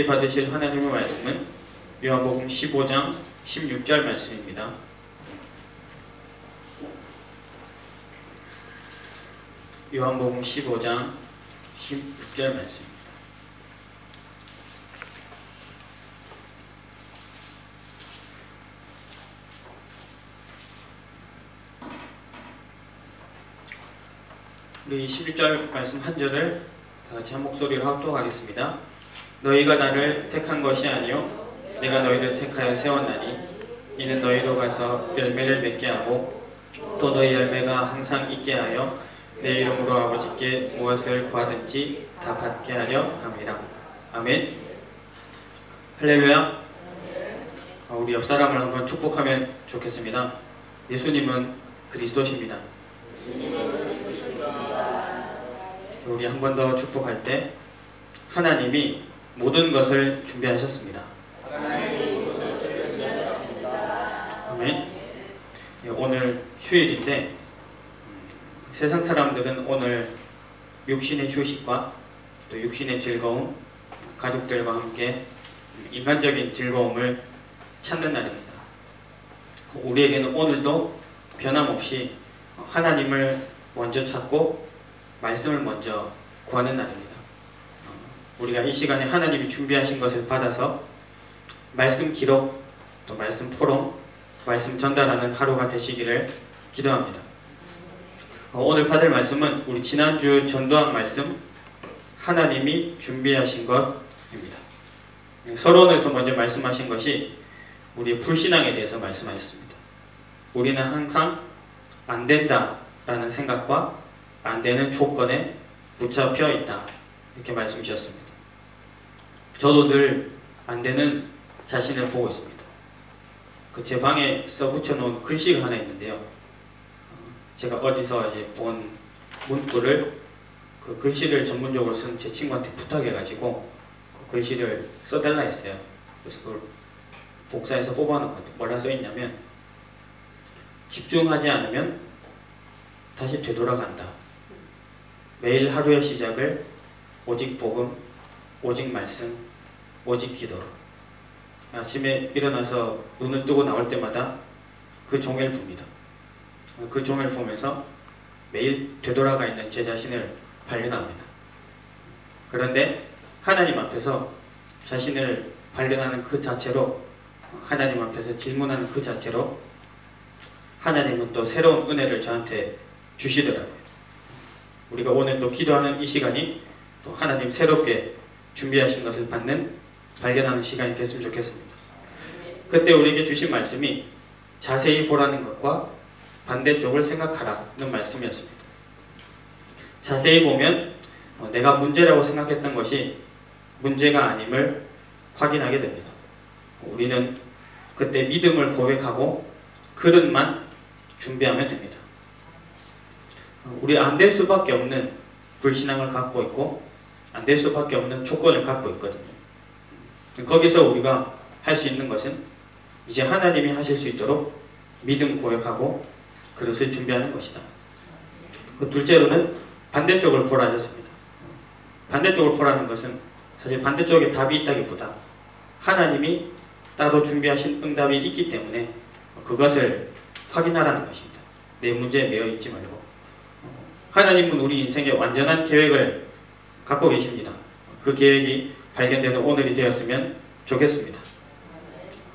받으실 하나님의 말씀은 요한복음 15장 16절 말씀입니다. 요한복음 15장 16절 말씀입니다. 우리 11절 말씀 한 절을 다 같이 한 목소리로 합독하겠습니다. 너희가 나를 택한 것이 아니요 내가 너희를 택하여 세웠나니 이는 너희로 가서 열매를 맺게 하고 또 너희 열매가 항상 있게 하여 내 이름으로 아버지께 무엇을 구하든지 다 받게 하려 함이라. 아멘. 할렐루야. 우리 옆 사람을 한번 축복하면 좋겠습니다. 예수님은 그리스도십니다. 우리 한 번 더 축복할 때 하나님이 모든 것을 준비하셨습니다. 아멘. 오늘 휴일인데 세상 사람들은 오늘 육신의 휴식과 또 육신의 즐거움, 가족들과 함께 인간적인 즐거움을 찾는 날입니다. 우리에게는 오늘도 변함없이 하나님을 먼저 찾고 말씀을 먼저 구하는 날입니다. 우리가 이 시간에 하나님이 준비하신 것을 받아서 말씀 기록, 또 말씀 포럼, 말씀 전달하는 하루가 되시기를 기도합니다. 오늘 받을 말씀은 우리 지난주 전도한 말씀 하나님이 준비하신 것입니다. 서론에서 먼저 말씀하신 것이 우리의 불신앙에 대해서 말씀하셨습니다. 우리는 항상 안 된다라는 생각과 안 되는 조건에 붙잡혀 있다, 이렇게 말씀 주셨습니다. 저도 늘 안 되는 자신을 보고 있습니다. 제 방에 써붙여 놓은 글씨가 하나 있는데요. 제가 어디서 이제 본 문구를 그 글씨를 전문적으로 쓴 제 친구한테 부탁해가지고 그 글씨를 써달라 했어요. 그래서 그걸 복사해서 뽑아놓거든요. 뭐라 써있냐면 집중하지 않으면 다시 되돌아간다. 매일 하루의 시작을 오직 복음, 오직 말씀, 오직 기도로. 아침에 일어나서 눈을 뜨고 나올 때마다 그 종이를 봅니다. 그 종이를 보면서 매일 되돌아가 있는 제 자신을 발견합니다. 그런데 하나님 앞에서 자신을 발견하는 그 자체로, 하나님 앞에서 질문하는 그 자체로 하나님은 또 새로운 은혜를 저한테 주시더라고요. 우리가 오늘 또 기도하는 이 시간이 또 하나님 새롭게 준비하신 것을 받는, 발견하는 시간이 됐으면 좋겠습니다. 그때 우리에게 주신 말씀이 자세히 보라는 것과 반대쪽을 생각하라는 말씀이었습니다. 자세히 보면 내가 문제라고 생각했던 것이 문제가 아님을 확인하게 됩니다. 우리는 그때 믿음을 고백하고 그릇만 준비하면 됩니다. 우리 안 될 수밖에 없는 불신앙을 갖고 있고 안 될 수밖에 없는 조건을 갖고 있거든요. 거기서 우리가 할 수 있는 것은 이제 하나님이 하실 수 있도록 믿음 고백하고 그릇을 준비하는 것이다. 둘째로는 반대쪽을 보라 하셨습니다. 반대쪽을 보라는 것은 사실 반대쪽에 답이 있다기보다 하나님이 따로 준비하신 응답이 있기 때문에 그것을 확인하라는 것입니다. 내 문제에 매여 있지 말고. 하나님은 우리 인생에 완전한 계획을 갖고 계십니다. 그 계획이 발견되는 오늘이 되었으면 좋겠습니다.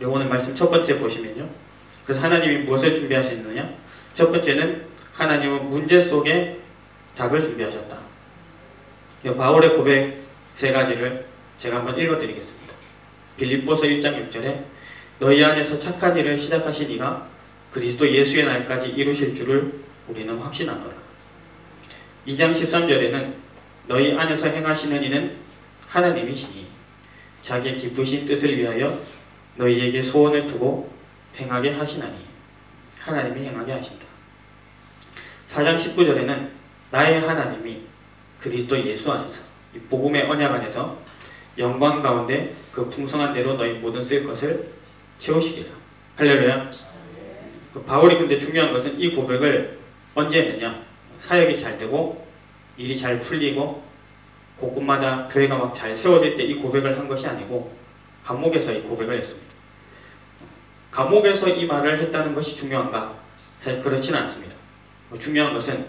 오늘 말씀 첫 번째 보시면요. 그래서 하나님이 무엇을 준비하셨느냐? 첫 번째는 하나님은 문제 속에 답을 준비하셨다. 바울의 고백 세 가지를 제가 한번 읽어드리겠습니다. 빌립보서 1장 6절에 너희 안에서 착한 일을 시작하신 이가 그리스도 예수의 날까지 이루실 줄을 우리는 확신하노라. 2장 13절에는 너희 안에서 행하시는 이는 하나님이시니 자기의 기쁘신 뜻을 위하여 너희에게 소원을 두고 행하게 하시나니 하나님이 행하게 하신다. 4장 19절에는 나의 하나님이 그리스도 예수 안에서, 이 복음의 언약 안에서 영광 가운데 그 풍성한 대로 너희 모든 쓸 것을 채우시리라. 할렐루야. 바울이 근데 중요한 것은 이 고백을 언제 했느냐? 사역이 잘 되고 일이 잘 풀리고 곳곳마다 교회가 막 잘 세워질 때 이 고백을 한 것이 아니고 감옥에서 이 고백을 했습니다. 감옥에서 이 말을 했다는 것이 중요한가? 사실 그렇지는 않습니다. 중요한 것은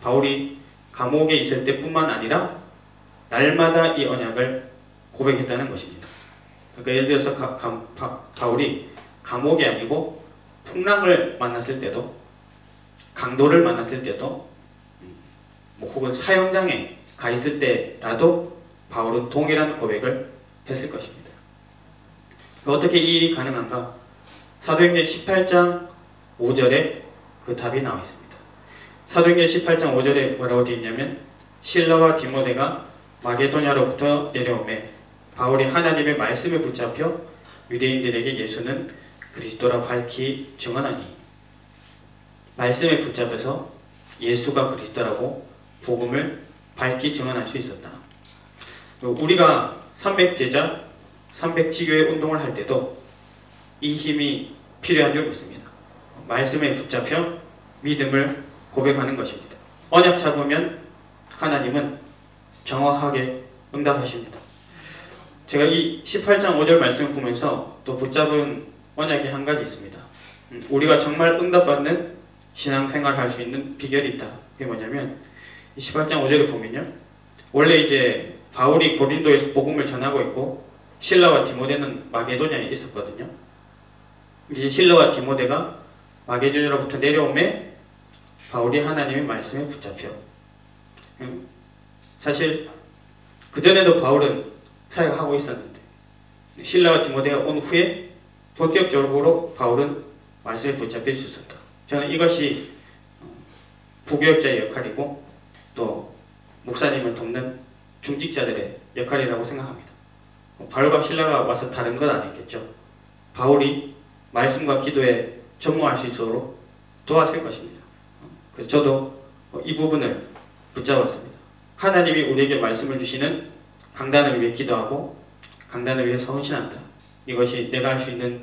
바울이 감옥에 있을 때뿐만 아니라 날마다 이 언약을 고백했다는 것입니다. 그러니까 예를 들어서 바울이 감옥이 아니고 풍랑을 만났을 때도, 강도를 만났을 때도, 혹은 사형장에 가 있을 때라도 바울은 동일한 고백을 했을 것입니다. 어떻게 이 일이 가능한가? 사도행전 18장 5절에 그 답이 나와 있습니다. 사도행전 18장 5절에 뭐라고 되어 있냐면, 실라와 디모데가 마게도냐로부터 내려오매 바울이 하나님의 말씀에 붙잡혀 유대인들에게 예수는 그리스도라 밝히 증언하니, 말씀에 붙잡혀서 예수가 그리스도라고 복음을 밝히 증언할 수 있었다. 우리가 300제자, 300지교회 운동을 할 때도 이 힘이 필요한 줄 믿습니다. 말씀에 붙잡혀 믿음을 고백하는 것입니다. 언약 잡으면 하나님은 정확하게 응답하십니다. 제가 이 18장 5절 말씀을 보면서 또 붙잡은 언약이 한 가지 있습니다. 우리가 정말 응답받는 신앙생활을 할 수 있는 비결이 있다. 그게 뭐냐면, 이 18장 5절을 보면요, 원래 이제 바울이 고린도에서 복음을 전하고 있고 실라와 디모데는 마게도냐에 있었거든요. 이제 실라와 디모데가 마게도냐로부터 내려오매 바울이 하나님의 말씀에 붙잡혀, 사실 그전에도 바울은 사역하고 있었는데 실라와 디모데가 온 후에 본격적으로 바울은 말씀에 붙잡힐 수 있었다. 저는 이것이 부교역자의 역할이고 또 목사님을 돕는 중직자들의 역할이라고 생각합니다. 바울과 실라가 와서 다른 건 아니겠죠. 바울이 말씀과 기도에 전무할 수 있도록 도왔을 것입니다. 그래서 저도 이 부분을 붙잡았습니다. 하나님이 우리에게 말씀을 주시는 강단을 위해 기도하고 강단을 위해서 헌신한다. 이것이 내가 할 수 있는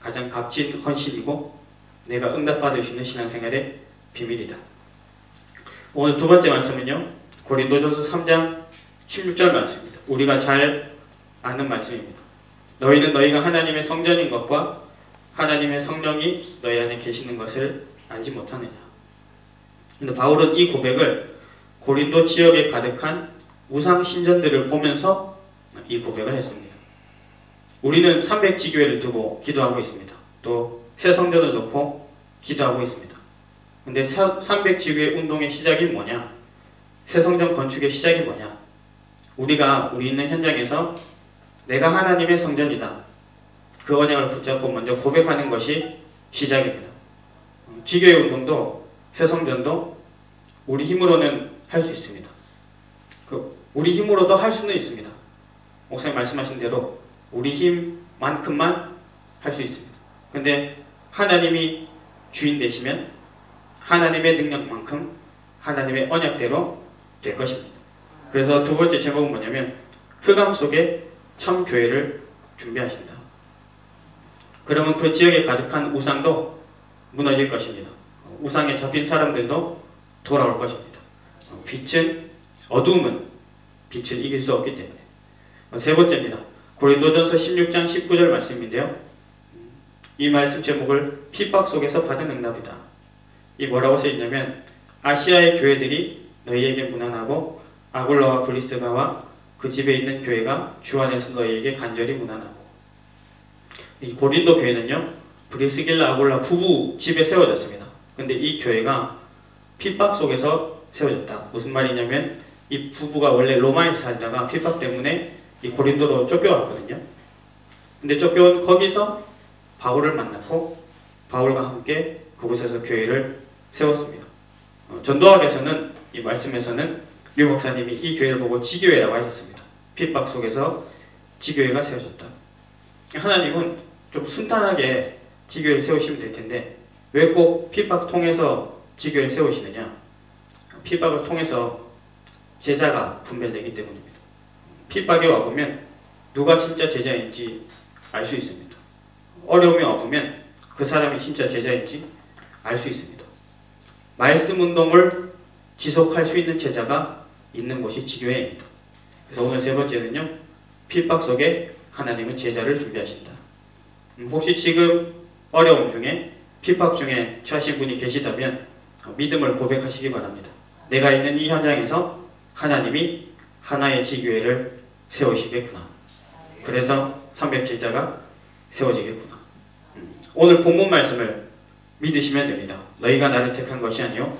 가장 값진 헌신이고 내가 응답받을 수 있는 신앙생활의 비밀이다. 오늘 두 번째 말씀은요, 고린도전서 3장 16절 말씀입니다. 우리가 잘 아는 말씀입니다. 너희는 너희가 하나님의 성전인 것과 하나님의 성령이 너희 안에 계시는 것을 알지 못하느냐. 근데 바울은 이 고백을 고린도 지역에 가득한 우상 신전들을 보면서 이 고백을 했습니다. 우리는 300지교회를 두고 기도하고 있습니다. 또 새 성전을 놓고 기도하고 있습니다. 근데 300지교회 운동의 시작이 뭐냐? 새 성전 건축의 시작이 뭐냐? 우리 있는 현장에서 내가 하나님의 성전이다. 그 언약을 붙잡고 먼저 고백하는 것이 시작입니다. 지교회 운동도 새 성전도 우리 힘으로는 할 수 있습니다. 우리 힘으로도 할 수는 있습니다. 목사님 말씀하신 대로 우리 힘만큼만 할 수 있습니다. 근데 하나님이 주인 되시면 하나님의 능력만큼 하나님의 언약대로 될 것입니다. 그래서 두 번째 제목은 뭐냐면, 흑암 속에 참 교회를 준비하신다. 그러면 그 지역에 가득한 우상도 무너질 것입니다. 우상에 잡힌 사람들도 돌아올 것입니다. 어두움은 빛을 이길 수 없기 때문에. 세 번째입니다. 고린도전서 16장 19절 말씀인데요, 이 말씀 제목을 핍박 속에서 받은 응답이다. 이 뭐라고 써있냐면, 아시아의 교회들이 너희에게 무난하고 아굴라와 브리스가와 그 집에 있는 교회가 주 안에서 너희에게 간절히 무난하고. 이 고린도 교회는요, 브리스길라 아굴라 부부 집에 세워졌습니다. 근데 이 교회가 핍박 속에서 세워졌다. 무슨 말이냐면, 이 부부가 원래 로마에서 살다가 핍박 때문에 이 고린도로 쫓겨왔거든요. 근데 쫓겨온 거기서 바울을 만났고 바울과 함께 그곳에서 교회를 세웠습니다. 전도학에서는, 이 말씀에서는 류 목사님이 이 교회를 보고 지교회라고 하셨습니다. 핍박 속에서 지교회가 세워졌다. 하나님은 좀 순탄하게 지교회를 세우시면 될 텐데 왜 꼭 핍박 통해서 지교회를 세우시느냐? 핍박을 통해서 제자가 분별되기 때문입니다. 핍박이 와보면 누가 진짜 제자인지 알 수 있습니다. 어려움이 와보면 그 사람이 진짜 제자인지 알 수 있습니다. 말씀 운동을 지속할 수 있는 제자가 있는 곳이 지교회입니다. 그래서 오늘 세 번째는요, 핍박 속에 하나님은 제자를 준비하신다. 혹시 지금 어려움 중에 핍박 중에 처하신 분이 계시다면 믿음을 고백하시기 바랍니다. 내가 있는 이 현장에서 하나님이 하나의 지교회를 세우시겠구나. 그래서 300제자가 세워지겠구나. 오늘 본문 말씀을 믿으시면 됩니다. 너희가 나를 택한 것이 아니요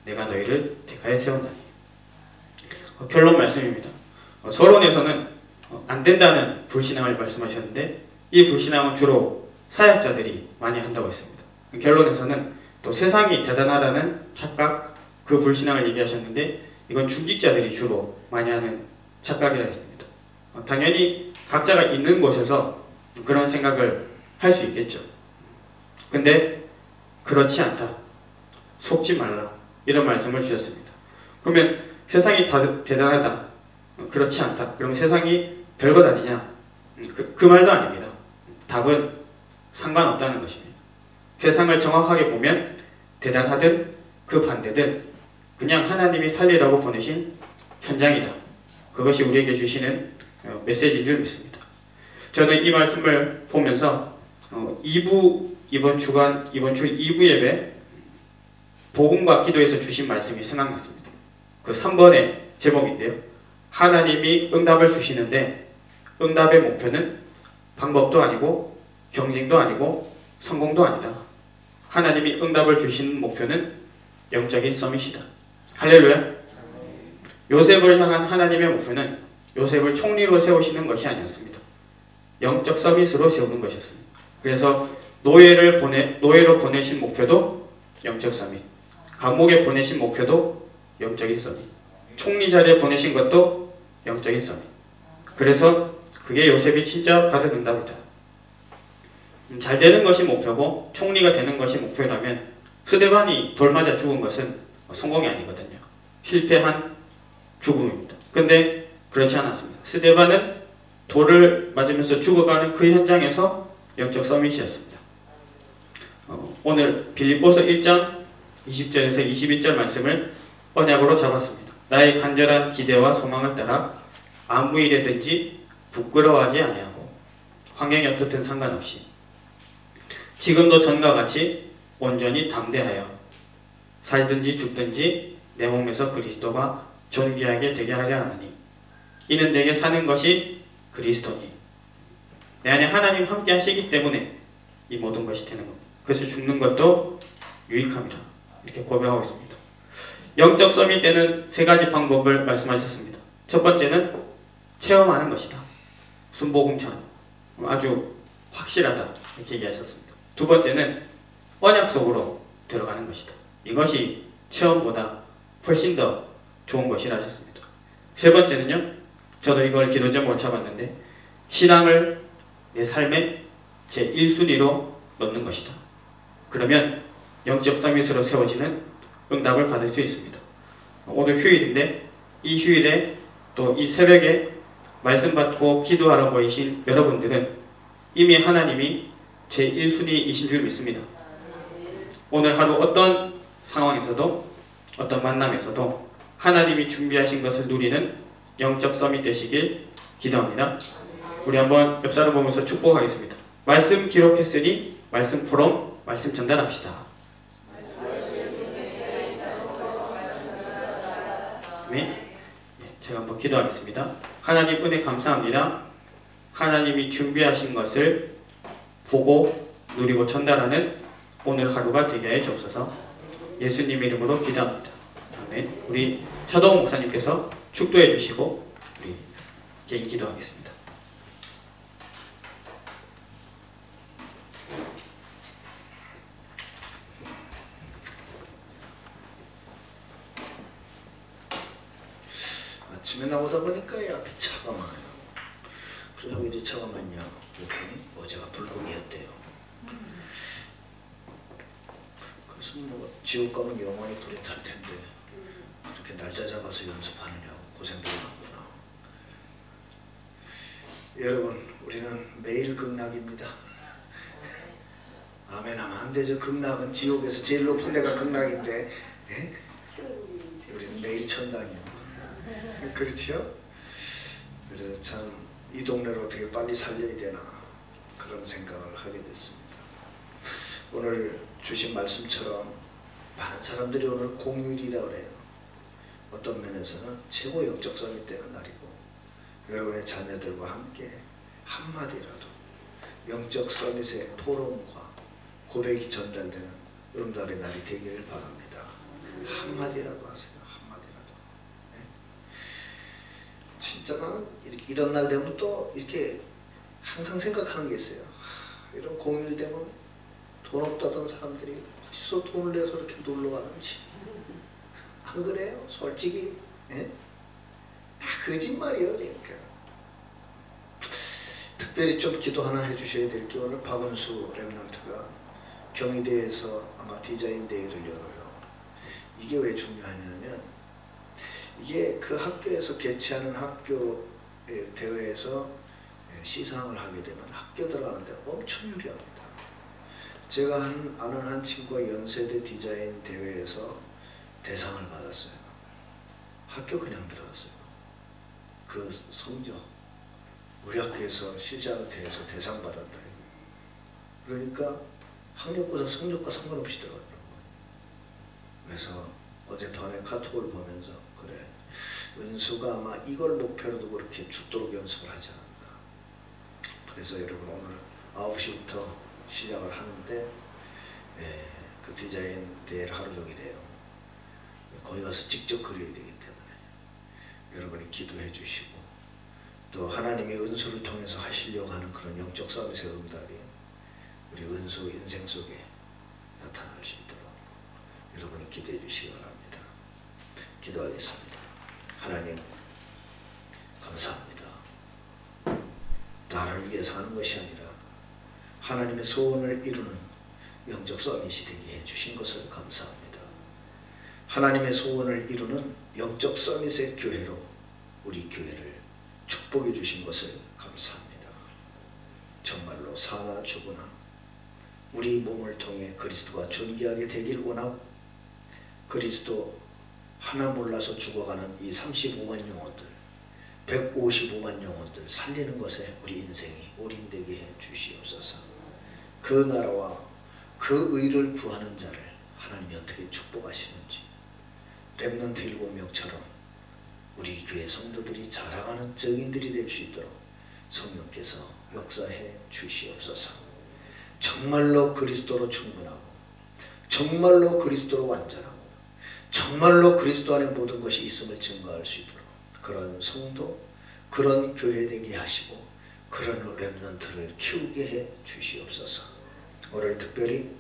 내가 너희를 택하여 세운다니. 결론 말씀입니다. 서론에서는 안 된다는 불신앙을 말씀하셨는데 이 불신앙은 주로 사역자들이 많이 한다고 했습니다. 결론에서는 또 세상이 대단하다는 착각, 그 불신앙을 얘기하셨는데 이건 중직자들이 주로 많이 하는 착각이라 했습니다. 당연히 각자가 있는 곳에서 그런 생각을 할 수 있겠죠. 근데 그렇지 않다. 속지 말라. 이런 말씀을 주셨습니다. 그러면 세상이 다 대단하다. 그렇지 않다. 그러면 세상이 별것 아니냐? 그 말도 아닙니다. 답은 상관없다는 것입니다. 세상을 정확하게 보면 대단하든 그 반대든 그냥 하나님이 살리라고 보내신 현장이다. 그것이 우리에게 주시는 메시지인 줄 믿습니다. 저는 이 말씀을 보면서 이번 주 2부 예배 복음과 기도에서 주신 말씀이 생각났습니다. 그 3번의 제목인데요. 하나님이 응답을 주시는데 응답의 목표는 방법도 아니고 경쟁도 아니고 성공도 아니다. 하나님이 응답을 주시는 목표는 영적인 서밋이다. 할렐루야. 요셉을 향한 하나님의 목표는 요셉을 총리로 세우시는 것이 아니었습니다. 영적 서밋으로 세우는 것이었습니다. 그래서 노예로 보내신 목표도 영적 서밋, 감옥에 보내신 목표도 영적인 서밋, 총리 자리에 보내신 것도 영적인 서밋. 그래서 그게 요셉이 진짜 받은 응답이다. 잘 되는 것이 목표고 총리가 되는 것이 목표라면 스데반이 돌 맞아 죽은 것은 성공이 아니거든요. 실패한 죽음입니다. 근데 그렇지 않았습니다. 스데반은 돌을 맞으면서 죽어가는 그 현장에서 영적 서밋이었습니다. 오늘 빌립보서 1장 20절에서 21절 말씀을 언약으로 잡았습니다. 나의 간절한 기대와 소망을 따라 아무 일에든지 부끄러워하지 아니하고 환경이 어떻든 상관없이 지금도 전과 같이 온전히 담대하여 살든지 죽든지 내 몸에서 그리스도가 존귀하게 되게 하려 하느니 이는 내게 사는 것이 그리스도니 내 안에 하나님 함께 하시기 때문에 이 모든 것이 되는 겁니다. 그래서 죽는 것도 유익합니다. 이렇게 고백하고 있습니다. 영적 서밋 때는 세 가지 방법을 말씀하셨습니다. 첫 번째는 체험하는 것이다. 순복음처럼 아주 확실하다. 이렇게 얘기하셨습니다. 두 번째는 언약 속으로 들어가는 것이다. 이것이 체험보다 훨씬 더 좋은 것이라 하셨습니다. 세 번째는요. 저도 이걸 기도 제목을 잡았는데 신앙을 내 삶의 제 1순위로 넣는 것이다. 그러면 영적 서밋으로 세워지는 응답을 받을 수 있습니다. 오늘 휴일인데 이 휴일에 또 이 새벽에 말씀 받고 기도하러 모이신 여러분들은 이미 하나님이 제 1순위이신 줄 믿습니다. 오늘 하루 어떤 상황에서도 어떤 만남에서도 하나님이 준비하신 것을 누리는 영적 서밋 되시길 기도합니다. 우리 한번 옆 사람 보면서 축복하겠습니다. 말씀 기록했으니 말씀 포럼 말씀 전달합시다. 네, 제가 한번 기도하겠습니다. 하나님 은혜 감사합니다. 하나님이 준비하신 것을 보고 누리고 전달하는 오늘 하루가 되게 해 주옵소서. 예수님 이름으로 기도합니다. 아멘. 우리 차도원 목사님께서 축도해 주시고 우리 개인 기도하겠습니다. 아침에 나오다 보니까 앞이 차가 많아요. 그래서 왜 이리 차가 많냐 그랬더니 어제가 불금이었대요. 그래서 뭐 지옥 가면 영원히 불에 탈 텐데 그렇게 날짜 잡아서 연습하느냐고 고생들 많구나. 여러분 우리는 매일 극락입니다. 아멘 하면 안 되죠. 극락은 지옥에서 제일 높은 데가 극락인데 우리는 매일 천당이요. 그렇죠? 그래서 참 이 동네를 어떻게 빨리 살려야 되나 그런 생각을 하게 됐습니다. 오늘 주신 말씀처럼 많은 사람들이 오늘 공휴일이라고 그래요. 어떤 면에서는 최고 영적 썸이 되는 날이고, 여러분의 자녀들과 함께 한마디라도 영적 서밋의 토론과 고백이 전달되는 응답의 날이 되기를 바랍니다. 한마디라도 하세요. 한마디라도. 네? 진짜 나는 이런 날 되면 또 이렇게 항상 생각하는 게 있어요. 이런 공휴일 되면 돈 없다던 사람들이 어디서 돈을 내서 이렇게 놀러 가는지. 안 그래요? 솔직히. 예? 다 거짓말이에요. 그러니까. 특별히 좀 기도 하나 해주셔야 될 게, 오늘 박은수 랩런트가 경희대에서 아마 디자인 데이를 열어요. 이게 왜 중요하냐면, 이게 그 학교에서 개최하는 학교 대회에서 시상을 하게 되면 학교 들어가는데 엄청 유리합니다. 제가 아는 한 친구가 연세대 디자인 대회에서 대상을 받았어요. 학교 그냥 들어갔어요. 그 성적, 우리 학교에서 실시하는 대회에서 대상 받았다. 그러니까 학력고사 성적과 상관없이 들어갔더라고요. 그래서 어젯밤에 카톡을 보면서, 그래, 은수가 아마 이걸 목표로 두고 그렇게 죽도록 연습을 하지 않았나. 그래서 여러분, 오늘 9시부터 시작을 하는데, 그 디자인 대회를 하루 종일 해요. 거기 가서 직접 그려야 되기 때문에 여러분이 기도해 주시고, 또 하나님의 은수를 통해서 하시려고 하는 그런 영적 서밋의 응답이 우리 은수 인생 속에 나타날 수 있도록 여러분이 기도해 주시기 바랍니다. 기도하겠습니다. 하나님, 감사합니다. 나를 위해서 하는 것이 아니라 하나님의 소원을 이루는 영적 서밋이 되게 해주신 것을 감사합니다. 하나님의 소원을 이루는 영적 서밋의 교회로 우리 교회를 축복해 주신 것을 감사합니다. 정말로 사나 죽으나 우리 몸을 통해 그리스도가 존귀하게 되길 원하고, 그리스도 하나 몰라서 죽어가는 이 35만 영혼들, 155만 영혼들 살리는 것에 우리 인생이 올인되게 해 주시옵소서. 그 나라와 그 의를 구하는 자를 하나님이 어떻게 축복하시는지, 렘넌트 7명처럼 우리 교회 성도들이 자랑하는 증인들이 될 수 있도록 성령께서 역사해 주시옵소서. 정말로 그리스도로 충분하고, 정말로 그리스도로 완전하고, 정말로 그리스도 안에 모든 것이 있음을 증거할 수 있도록 그런 성도, 그런 교회 되게 하시고, 그런 렘넌트를 키우게 해 주시옵소서. 오늘 특별히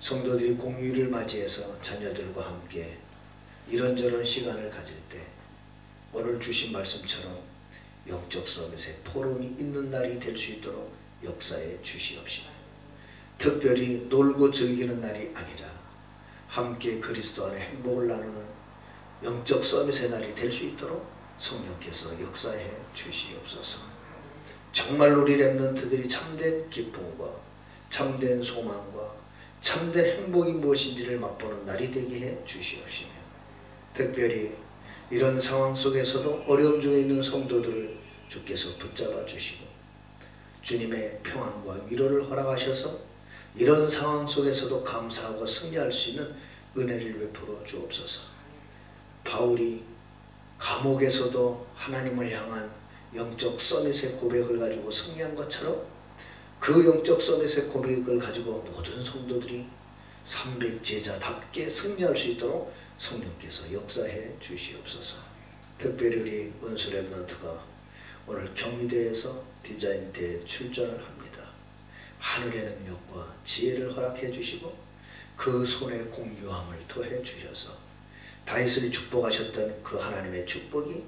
성도들이 공휴일을 맞이해서 자녀들과 함께 이런저런 시간을 가질 때 오늘 주신 말씀처럼 영적 서밋의 포럼이 있는 날이 될 수 있도록 역사해 주시옵시고, 특별히 놀고 즐기는 날이 아니라 함께 그리스도 안에 행복을 나누는 영적 서밋의 날이 될 수 있도록 성령께서 역사해 주시옵소서. 정말 우리 렘넌트들이 참된 기쁨과 참된 소망과 참된 행복이 무엇인지를 맛보는 날이 되게 해 주시옵시며, 특별히 이런 상황 속에서도 어려움 중에 있는 성도들을 주께서 붙잡아 주시고 주님의 평안과 위로를 허락하셔서 이런 상황 속에서도 감사하고 승리할 수 있는 은혜를 베풀어 주옵소서. 바울이 감옥에서도 하나님을 향한 영적 서밋의 고백을 가지고 승리한 것처럼 그 영적 서밋의 고백을 가지고 모든 성도들이 300제자답게 승리할 수 있도록 성령께서 역사해 주시옵소서. 특별히 우리 은수 렘넌트가 오늘 경희대에서 디자인 대회에 출전을 합니다. 하늘의 능력과 지혜를 허락해 주시고 그 손에 공유함을 더해 주셔서 다윗을 축복하셨던 그 하나님의 축복이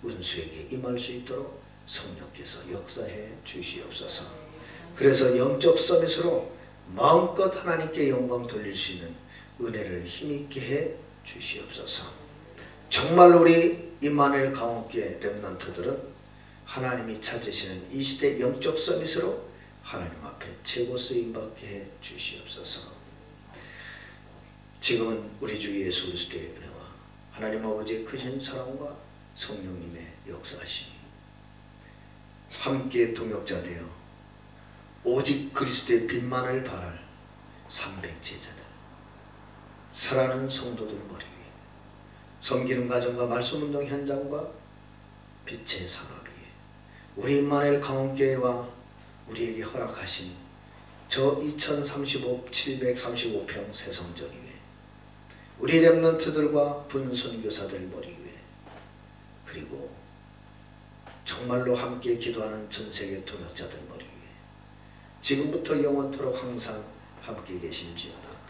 은수에게 임할 수 있도록 성령께서 역사해 주시옵소서. 그래서 영적 서밋으로 마음껏 하나님께 영광 돌릴 수 있는 은혜를 힘있게 해 주시옵소서. 정말 우리 임마누엘 강옥교회 렘넌트들은 하나님이 찾으시는 이 시대 영적 서밋으로 하나님 앞에 최고 쓰임받게 해 주시옵소서. 지금은 우리 주 예수 그리스도의 은혜와 하나님 아버지의 크신 사랑과 성령님의 역사하심이 함께 동역자 되어 오직 그리스도의 빛만을 바랄 300제자들, 사랑하는 성도들 머리 위에 섬기는 가정과 말씀운동 현장과 빛의 산업 위에 우리 임마누엘 강원교회와 우리에게 허락하신 저 735평 새성전 위에 우리 렘넌트들과 분선교사들 머리 위에 그리고 정말로 함께 기도하는 전세계 동역자들 머리 위에 지금부터 영원토록 항상 함께 계실지어다.